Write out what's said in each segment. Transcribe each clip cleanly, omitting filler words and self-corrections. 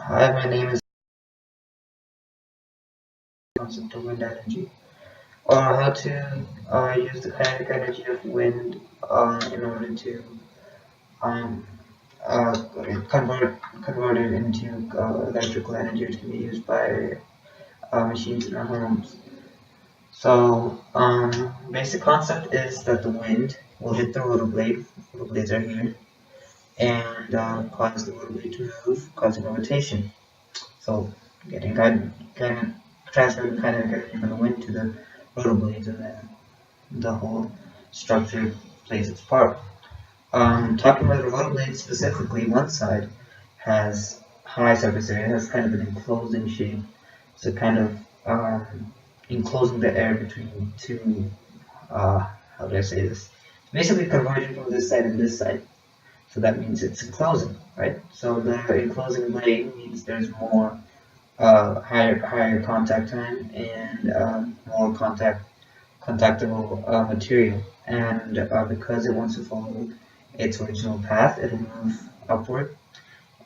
Hi, my name is concept of wind energy, or how to use the kinetic energy of wind in order to um, uh, convert it into electrical energy which can be used by machines in our homes. So, basic concept is that the wind will hit the rotor blade. Rotor blades are here, and cause the rotor blade to move, causing a rotation. So getting kind of transferring kinetic energy from the wind to the rotor blades, and then the whole structure plays its part. Talking about the rotor blades specifically, one side has high surface area, has kind of an enclosing shape, so kind of enclosing the air between two. How do I say this? Basically, converging from this side and this side. So that means it's enclosing, right? So the enclosing blade means there's more higher contact time and more contactable material. And because it wants to follow its original path, it'll move upward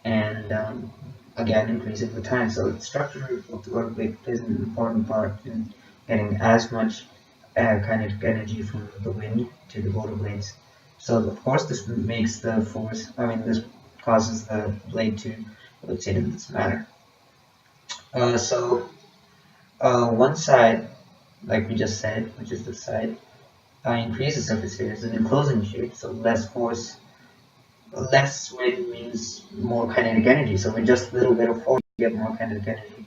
and again increasing the time. So the structure of the rotor blade plays an important part in getting as much kinetic energy from the wind to the rotor blades. So of course this makes the force, this causes the blade to rotate in this manner. One side, like we just said, which is this side, increases surface area as an enclosing shape, so less force, less wind means more kinetic energy. So with just a little bit of force, you get more kinetic energy.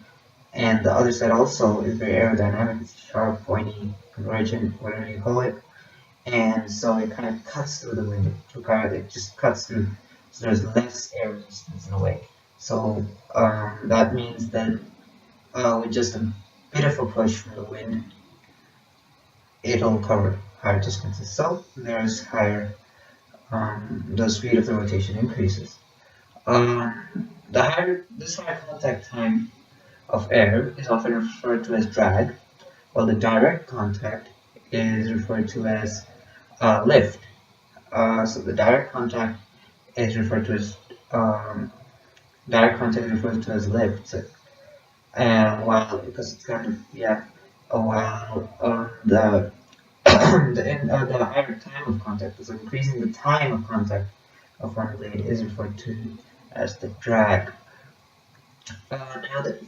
And the other side also is very aerodynamic. It's sharp, pointy, convergent, whatever you call it. And so it kind of cuts through the wind. It just cuts through. So there's less air resistance in a way. So that means that with just a bit of a push from the wind, it'll cover higher distances. So there's higher, the speed of the rotation increases. This higher contact time of air is often referred to as drag, while the direct contact is referred to as lift. So the direct contact is referred to as lift. So, and while because it's kind of while the higher time of contact, so increasing the time of contact of one blade is referred to as the drag. Now the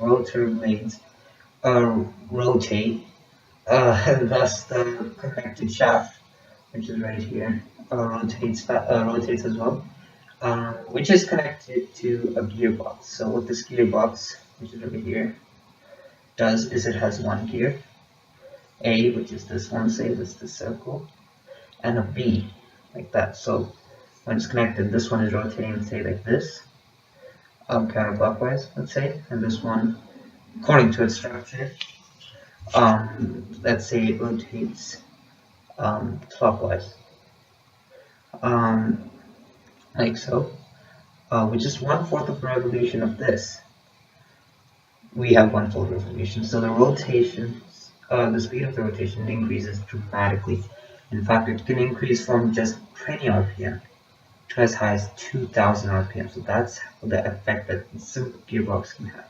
rotor blades rotate, thus the connected shaft, which is right here, rotates as well, which is connected to a gearbox. So what this gearbox, which is over here, does is it has one gear, A, which is this one, say this is the circle, and a B, like that. So when it's connected, this one is rotating, say like this, counterclockwise, let's say, and this one, according to its structure, let's say it rotates clockwise, like so, with just 1/4 of a revolution of this, we have 1/4 revolution. So the rotations, the speed of the rotation increases dramatically. In fact, it can increase from just 20 RPM to as high as 2000 RPM. So that's the effect that the simple gearbox can have.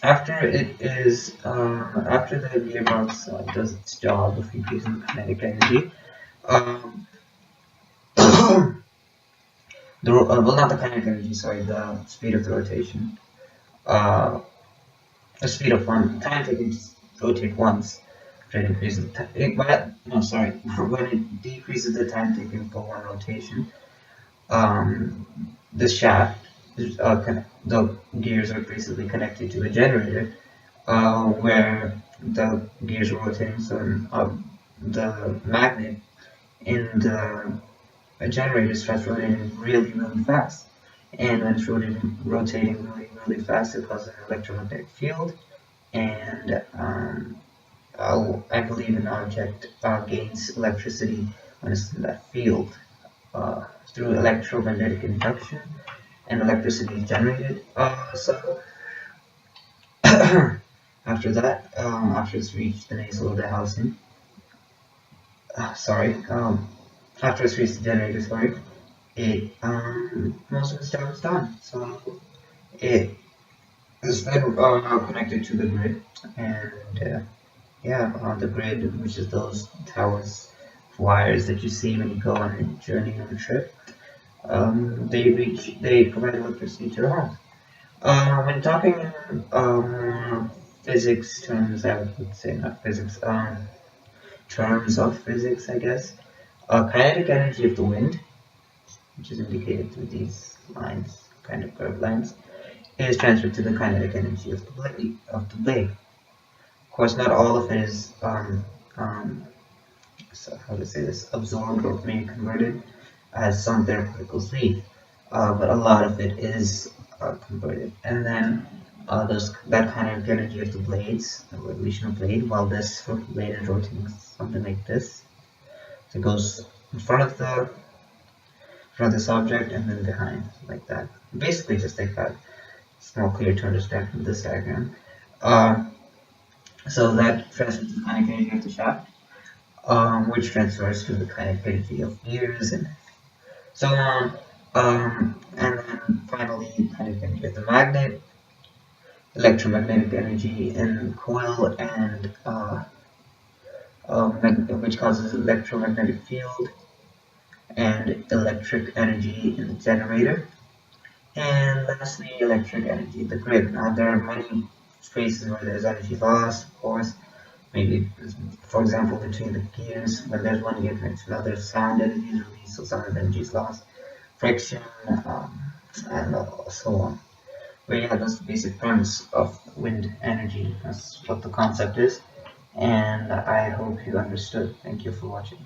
After the gearbox does its job of increasing kinetic energy, not the kinetic energy, sorry, the speed of the rotation. The speed of one time taken to rotate once, when it increases when it decreases the time taken for one rotation, the shaft, the gears are basically connected to a generator, where the gears are rotating. So the magnet in the generator starts rotating really fast, and when it's rotating really fast, it causes an electromagnetic field, and I believe an object gains electricity when it's in that field through electromagnetic induction, and electricity is generated. So after that, after it's reached the nasal of the housing, after it's reached the generator, sorry, it most of its job is done. So it is then connected to the grid, and yeah, on the grid, which is those towers, wires that you see when you go on a journey on a trip. They provide electricity to your home. When talking physics terms, I would say not physics, terms of physics, I guess. Kinetic energy of the wind, which is indicated through these lines, kind of curved lines, is transferred to the kinetic energy of the blade. Of course, not all of it is so how to say this, absorbed or maybe converted, as some their particles leave, but a lot of it is converted. And then that kinetic energy of the blades, the rotation of blade, while this blade is rotating something like this, so it goes in front of this object and then behind, like that. Basically, just like that. It's more clear to understand from this diagram. Uh, so that transfers to the kinetic energy of the shaft, which transfers to the kinetic energy of gears and so on. And then finally, kinetic energy of the magnet, electromagnetic energy in the coil, and which causes electromagnetic field, and electric energy in the generator. And lastly, electric energy, the grid. Now, there are many spaces where there's energy loss, of course. Maybe, for example, between the gears, when there's one gear connected to another, sound energy is released, so sound energy is lost, friction, and so on. But yeah, that's the basic premise of wind energy. That's what the concept is. And I hope you understood. Thank you for watching.